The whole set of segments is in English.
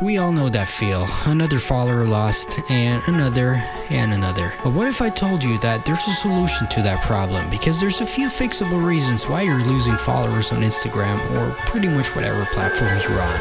We all know that feel. Another follower lost, and another. But what if I told you that there's a solution to that problem? Because there's a few fixable reasons why you're losing followers on Instagram or pretty much whatever platform you're on.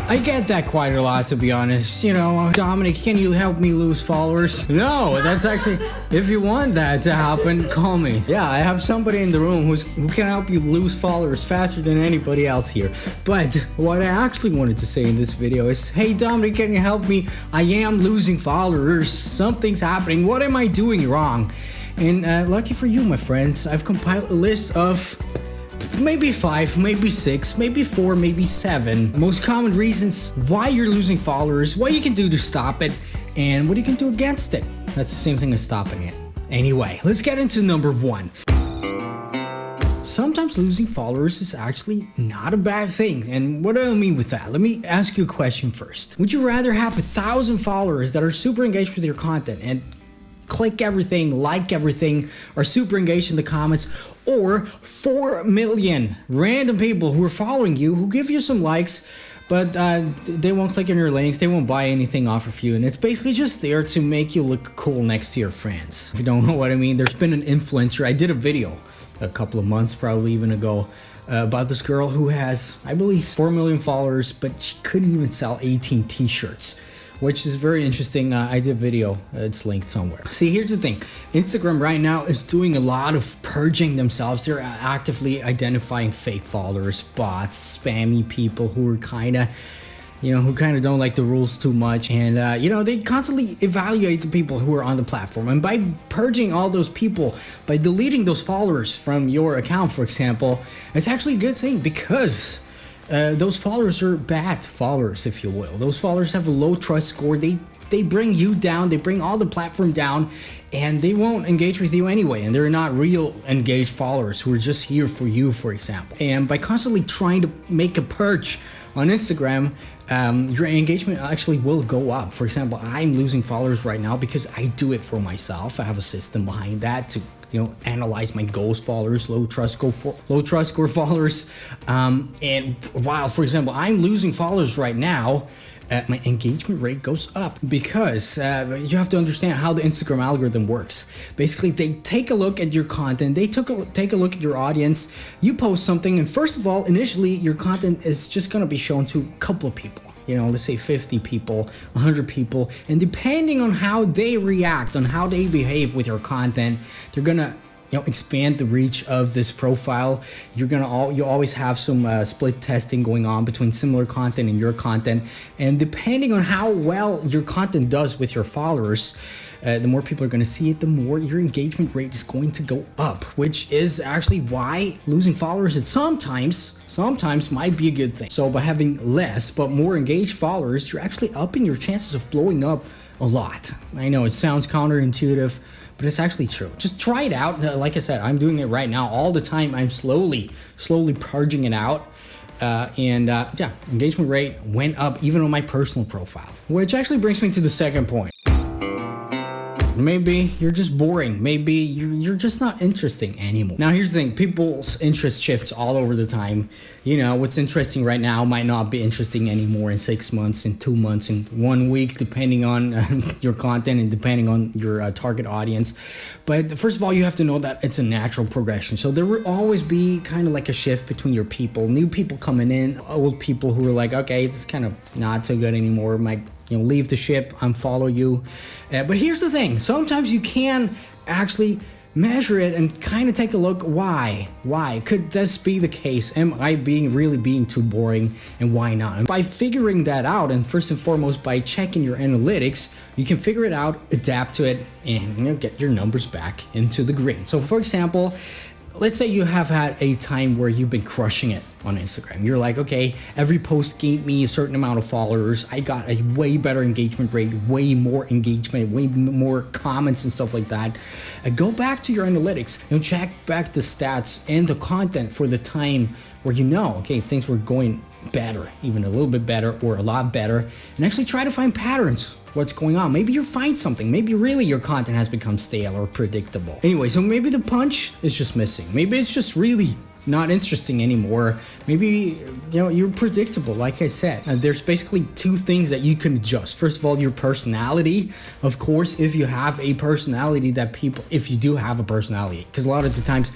I get that quite a lot, to be honest. Dominic, can you help me lose followers? No, that's actually, if you want that to happen, call me. Yeah, I have somebody in the room who can help you lose followers faster than anybody else here. But what I actually wanted to say in this video is, hey Dominic, can you help me? I am losing followers. Something's happening. What am I doing wrong? And lucky for you, my friends, I've compiled a list of maybe 5, maybe 6, maybe 4, maybe 7 most common reasons why you're losing followers, what you can do to stop it, and what you can do against it. That's the same thing as stopping it. Anyway, let's get into number 1. Sometimes losing followers is actually not a bad thing. And what do I mean with that? Let me ask you a question first. Would you rather have 1,000 followers that are super engaged with your content and click everything, like everything, are super engaged in the comments, or 4 million random people who are following you, who give you some likes, but they won't click on your links, they won't buy anything off of you, and it's basically just there to make you look cool next to your friends? If you don't know what I mean, there's been an influencer. I did a video a couple of months, probably even ago, about this girl who has, I believe, 4 million followers, but she couldn't even sell 18 t-shirts. Which is very interesting. I did a video, it's linked somewhere. See, here's the thing. Instagram right now is doing a lot of purging themselves. They're actively identifying fake followers, bots, spammy people who are kind of don't like the rules too much. And, they constantly evaluate the people who are on the platform. And by purging all those people, by deleting those followers from your account, for example, it's actually a good thing, because those followers are bad followers, if you will. Those followers have a low trust score. They bring you down, they bring all the platform down, and they won't engage with you anyway. And they're not real engaged followers who are just here for you, for example. And by constantly trying to make a purge on Instagram, your engagement actually will go up. For example, I'm losing followers right now because I do it for myself. I have a system behind that to analyze my goals followers, low trust score followers. And while, for example, I'm losing followers right now, my engagement rate goes up, because you have to understand how the Instagram algorithm works. Basically, they take a look at your content, they take a look at your audience, you post something, and first of all, initially, your content is just gonna be shown to a couple of people. Let's say 50 people, 100 people, and depending on how they react, on how they behave with your content, they're gonna expand the reach of this profile. You always have some split testing going on between similar content and your content, and depending on how well your content does with your followers, the more people are going to see it, the more your engagement rate is going to go up, which is actually why losing followers sometimes might be a good thing. So by having less but more engaged followers, you're actually upping your chances of blowing up a lot. I know it sounds counterintuitive, but it's actually true. Just try it out. Like I said, I'm doing it right now all the time. I'm slowly purging it out. Engagement rate went up even on my personal profile. Which actually brings me to the second point. Maybe you're just boring. Maybe you're just not interesting anymore. Now, here's the thing. People's interest shifts all over the time. What's interesting right now might not be interesting anymore in 6 months, in 2 months, in 1 week, depending on your content and depending on your target audience. But first of all, you have to know that it's a natural progression. So there will always be kind of like a shift between your people. New people coming in, old people who are like, okay, it's kind of not so good anymore. Might leave the ship, unfollow you. But here's the thing. Sometimes you can actually measure it and kind of take a look. Why? Could this be the case? Am I really being too boring, and why not? And by figuring that out, and first and foremost by checking your analytics, you can figure it out, adapt to it, and get your numbers back into the green. So for example, let's say you have had a time where you've been crushing it on Instagram. You're like, okay, every post gave me a certain amount of followers. I got a way better engagement rate, way more engagement, way more comments and stuff like that. Go back to your analytics and check back the stats and the content for the time where okay, things were going better, even a little bit better or a lot better, and actually try to find patterns. What's going on? Maybe you find something. Maybe really your content has become stale or predictable. Anyway, so maybe the punch is just missing. Maybe it's just really not interesting anymore. Maybe, you know, you're predictable, like I said. There's basically two things that you can adjust. First of all, your personality. Of course, if you have a personality that if you do have a personality, because a lot of the times,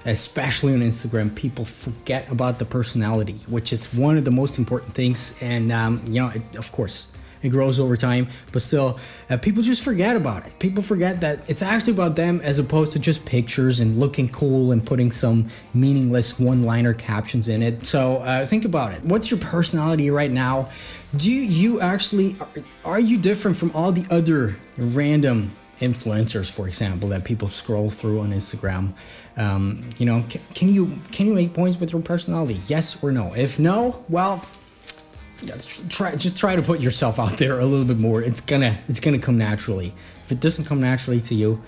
especially on Instagram, people forget about the personality, which is one of the most important things. And, you know, of course, it grows over time, but still, people just forget about it. People forget that it's actually about them as opposed to just pictures and looking cool and putting some meaningless one-liner captions in it. So think about it. What's your personality right now? Do you actually, are you different from all the other random influencers, for example, that people scroll through on Instagram? You know, can you make points with your personality? Yes or no? If no, well, just try to put yourself out there a little bit more. It's gonna come naturally. If it doesn't come naturally to you,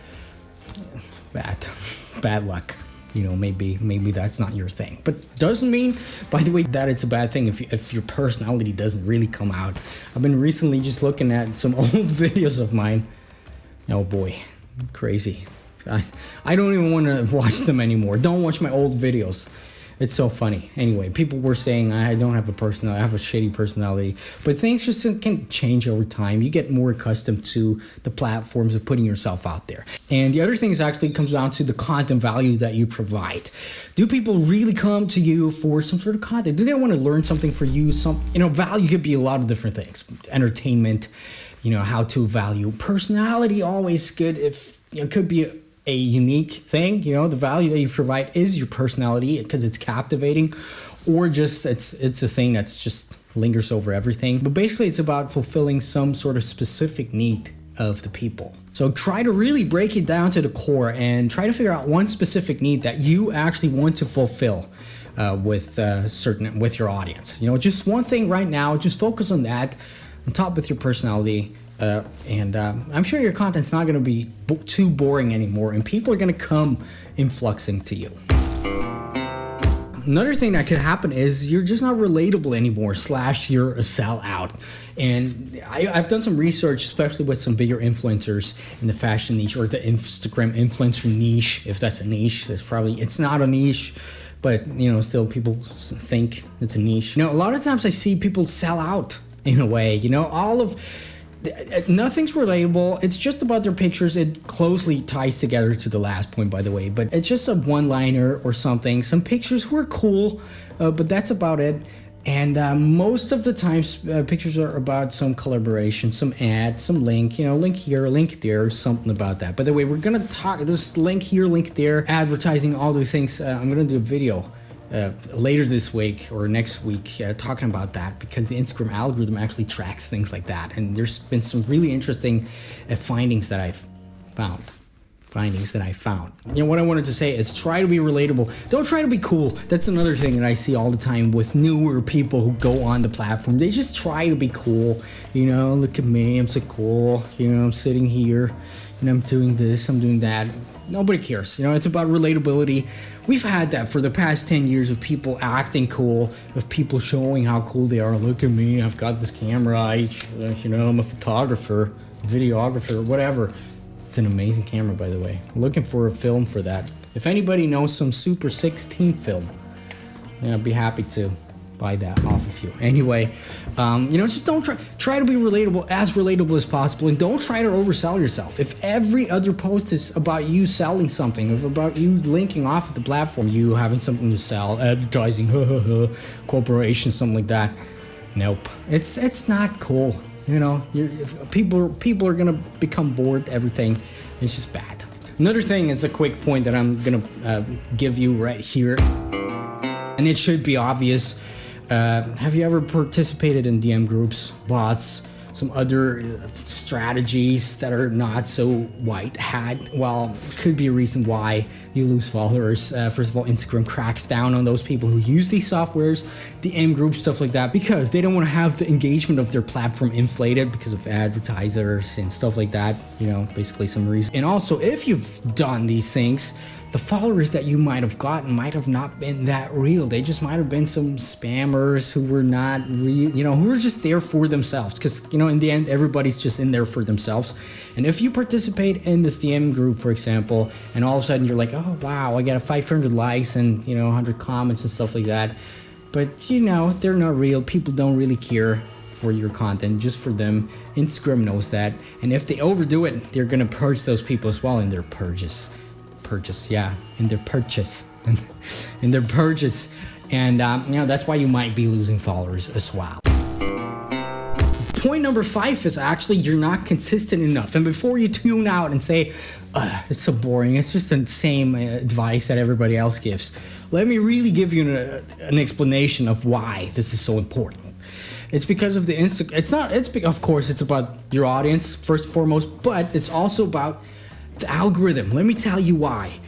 bad luck. You know, maybe that's not your thing. But doesn't mean, by the way, that it's a bad thing if your personality doesn't really come out. I've been recently just looking at some old videos of mine. Oh boy, crazy. I don't even want to watch them anymore. Don't watch my old videos. It's so funny. Anyway, people were saying I don't have a personality, I have a shitty personality. But things just can change over time. You get more accustomed to the platforms of putting yourself out there. And the other thing is actually comes down to the content value that you provide. Do people really come to you for some sort of content? Do they want to learn something for you? Value could be a lot of different things. Entertainment, you know, how to value. Personality, always good. If it could be a unique thing, you know, the value that you provide is your personality because it's captivating, or just it's a thing that's just lingers over everything. But basically it's about fulfilling some sort of specific need of the people. So try to really break it down to the core and try to figure out one specific need that you actually want to fulfill with your audience. You know, just one thing right now, just focus on that on top with your personality. I'm sure your content's not going to be too boring anymore, and people are going to come influxing to you. Another thing that could happen is you're just not relatable anymore, / you're a sellout. And I've done some research, especially with some bigger influencers in the fashion niche or the Instagram influencer niche. If that's a niche, it's not a niche, but you know, still people think it's a niche. You know, a lot of times I see people sell out in a way, you know, nothing's relatable. It's just about their pictures. It closely ties together to the last point, by the way, but it's just a one-liner or something. Some pictures were cool, but that's about it. And most of the times, pictures are about some collaboration, some ad, some link, you know, link here, link there, something about that. By the way, we're gonna talk this link here, link there, advertising, all these things. I'm gonna do a video later this week or next week talking about that, because the Instagram algorithm actually tracks things like that, and there's been some really interesting findings that I've found. You know, what I wanted to say is try to be relatable. Don't try to be cool. That's another thing that I see all the time with newer people who go on the platform. They just try to be cool. You know, look at me, I'm so cool. You know, I'm sitting here and I'm doing this, I'm doing that. Nobody cares. You know, it's about relatability. We've had that for the past 10 years of people acting cool, of people showing how cool they are. Look at me, I've got this camera, you know, I'm a photographer, videographer, whatever. It's an amazing camera, by the way. I'm looking for a film for that. If anybody knows some Super 16 film, I'd be happy to buy that off of you. Anyway, you know, just don't try to be relatable as possible, and don't try to oversell yourself. If every other post is about you selling something, if about you linking off of the platform, you having something to sell, advertising, corporation, something like that, nope, it's not cool. You know, people are gonna become bored. Everything, it's just bad. Another thing is a quick point that I'm gonna give you right here, and it should be obvious. Have you ever participated in DM groups, bots, some other strategies that are not so white hat? Well, could be a reason why you lose followers. First of all, Instagram cracks down on those people who use these softwares, DM groups, stuff like that, because they don't want to have the engagement of their platform inflated because of advertisers and stuff like that. You know, basically some reason. And also, if you've done these things, the followers that you might have gotten might have not been that real. They just might have been some spammers who were not real, who were just there for themselves. Because, in the end, everybody's just in there for themselves. And if you participate in this DM group, for example, and all of a sudden you're like, oh, wow, I got 500 likes and, 100 comments and stuff like that. But, they're not real. People don't really care for your content, just for them. Instagram knows that. And if they overdo it, they're going to purge those people as well in their purchase, in their purchase. And, that's why you might be losing followers as well. Point number 5 is actually you're not consistent enough. And before you tune out and say, it's so boring, it's just the same advice that everybody else gives, let me really give you an explanation of why this is so important. It's because of the of course, it's about your audience first and foremost, but it's also about the algorithm. Let me tell you why.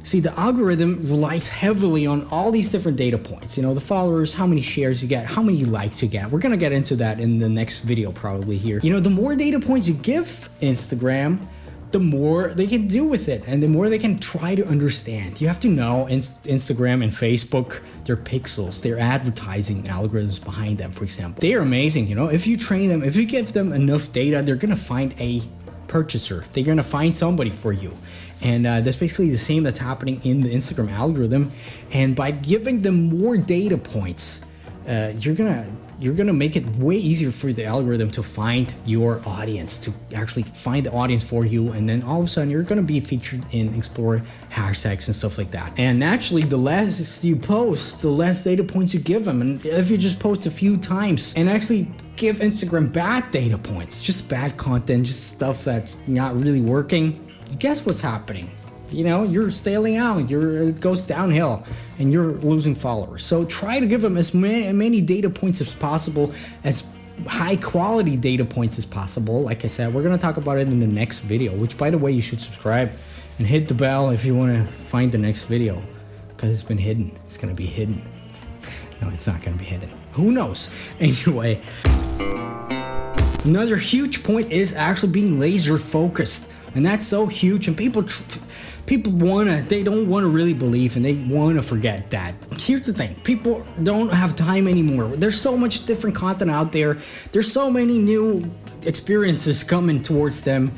See, the algorithm relies heavily on all these different data points. The followers, how many shares you get, how many likes you get. We're going to get into that in the next video probably here. The more data points you give Instagram, the more they can do with it and the more they can try to understand. You have to know Instagram and Facebook, their pixels, their advertising algorithms behind them, for example. They are amazing. If you train them, if you give them enough data, they're going to find a purchaser. They're going to find somebody for you. And that's basically the same that's happening in the Instagram algorithm. And by giving them more data points, you're gonna make it way easier for the algorithm to find your audience, to actually find the audience for you. And then all of a sudden you're gonna be featured in Explore hashtags and stuff like that. And naturally, the less you post, the less data points you give them. And if you just post a few times and actually give Instagram bad data points, just bad content, just stuff that's not really working, guess what's happening? You're sailing out, it goes downhill, and you're losing followers. So try to give them as many data points as possible, as high quality data points as possible. Like I said, we're going to talk about it in the next video, which, by the way, you should subscribe and hit the bell if you want to find the next video, because it's been hidden. It's going to be hidden. No, it's not going to be hidden. Who knows? Anyway, another huge point is actually being laser focused. And that's so huge, and people they don't want to really believe, and they want to forget that. Here's the thing, people don't have time anymore. There's so much different content out there. There's so many new experiences coming towards them,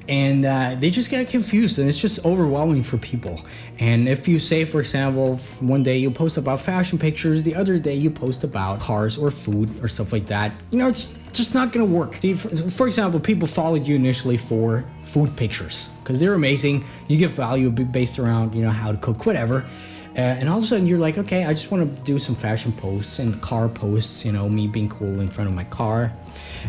and they just get confused, and it's just overwhelming for people. And if you say, for example, one day you post about fashion pictures, the other day you post about cars or food or stuff like that, it's just not gonna work. For example, people followed you initially for food pictures because they're amazing. You give value based around how to cook, whatever. And all of a sudden you're like, okay, I just want to do some fashion posts and car posts, me being cool in front of my car.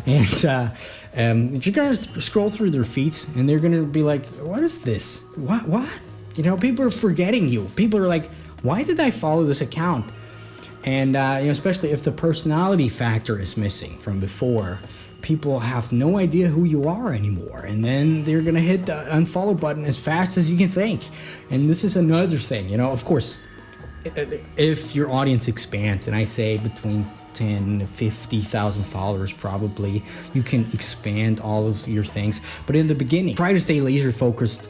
And you're gonna scroll through their feeds and they're gonna be like, what is this? What? People are forgetting you. People are like, why did I follow this account? And especially if the personality factor is missing from before, people have no idea who you are anymore, and then they're gonna hit the unfollow button as fast as you can think. And this is another thing, of course, if your audience expands, and I say between 10 to 50,000 followers, probably you can expand all of your things. But in the beginning, try to stay laser focused.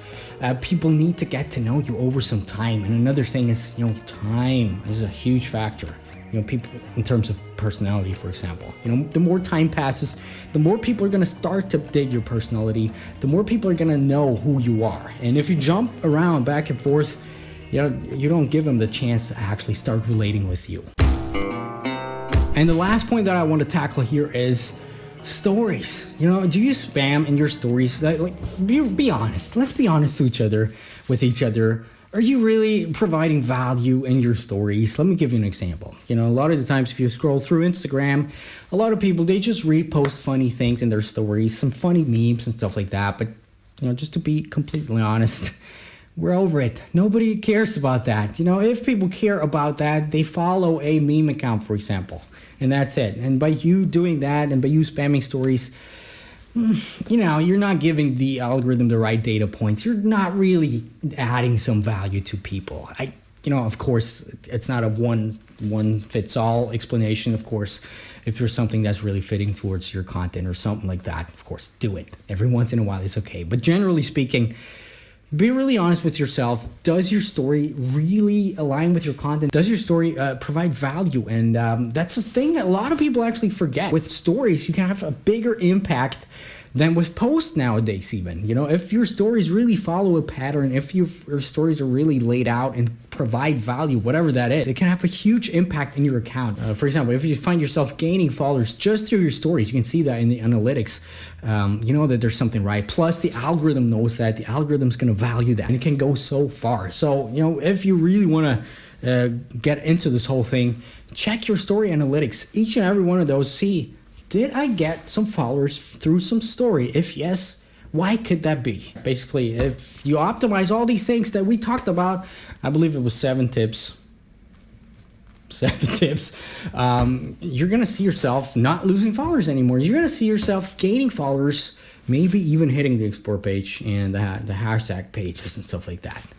People need to get to know you over some time. And another thing is, time is a huge factor. People in terms of personality, for example, the more time passes, the more people are going to start to dig your personality, the more people are going to know who you are. And if you jump around back and forth, you don't give them the chance to actually start relating with you. And the last point that I want to tackle here is stories. Do you spam in your stories? Be honest. Let's be honest with each other. Are you really providing value in your stories? Let me give you an example. A lot of the times if you scroll through Instagram, a lot of people, they just repost funny things in their stories, some funny memes and stuff like that. But, just to be completely honest, we're over it. Nobody cares about that. If people care about that, they follow a meme account, for example, and that's it. And by you doing that and by you spamming stories, you're not giving the algorithm the right data points. You're not really adding some value to people. Of course, it's not a one fits all explanation. Of course, if there's something that's really fitting towards your content or something like that, of course, do it. Every once in a while is okay. But generally speaking, Be really honest with yourself. Does your story really align with your content? Does your story provide value? And that's a thing that a lot of people actually forget. With stories, you can have a bigger impact than with posts nowadays even. You know, if your stories really follow a pattern, if your stories are really laid out and provide value, whatever that is, it can have a huge impact in your account. For example, if you find yourself gaining followers just through your stories, you can see that in the analytics. You know that there's something right. Plus, the algorithm knows that. The algorithm's going to value that. And it can go so far. So, you know, if you really want to get into this whole thing, check your story analytics. Each and every one of those, see, did I get some followers through some story? If yes, why could that be? Basically, if you optimize all these things that we talked about, I believe it was 7 tips. 7 tips. You're going to see yourself not losing followers anymore. You're going to see yourself gaining followers, maybe even hitting the explore page and the hashtag pages and stuff like that.